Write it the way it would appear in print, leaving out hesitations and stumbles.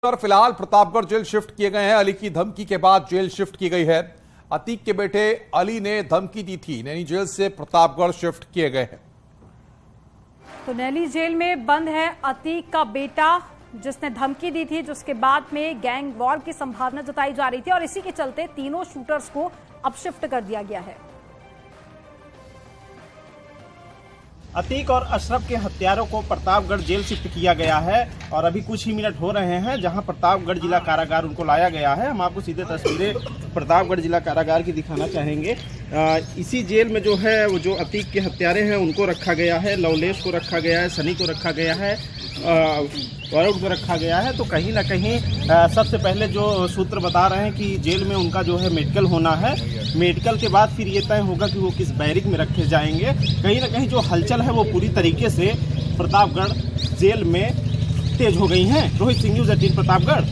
और फिलहाल Pratapgarh jail shift किए गए हैं। अली की धमकी के बाद जेल शिफ्ट की गई है। अतीक के बेटे अली ने धमकी दी थी, नैनी जेल से प्रतापगढ़ शिफ्ट किए गए हैं। तो नैनी जेल में बंद है अतीक का बेटा, जिसने धमकी दी थी, जिसके बाद में गैंग वॉर की संभावना जताई जा रही थी और इसी के चलते तीनों शूटर्स को अब शिफ्ट कर दिया गया है। अतीक और अशरफ के हत्यारों को प्रतापगढ़ जेल शिफ्ट किया गया है और अभी कुछ ही मिनट हो रहे हैं जहां प्रतापगढ़ जिला कारागार उनको लाया गया है। हम आपको सीधे तस्वीरें प्रतापगढ़ जिला कारागार की दिखाना चाहेंगे। इसी जेल में जो है वो जो अतीक के हत्यारे हैं उनको रखा गया है, लवलेश को रखा गया है, सनी को रखा गया है, वरुण को रखा गया है। तो कहीं ना कहीं सबसे पहले जो सूत्र बता रहे हैं कि जेल में उनका जो है मेडिकल होना है, मेडिकल के बाद फिर ये तय होगा कि वो किस बैरिक में रखे जाएंगे। कहीं ना कहीं जो हलचल है वो पूरी तरीके से प्रतापगढ़ जेल में तेज हो गई हैं। रोहित सिंह, न्यूज़ 18 प्रतापगढ़।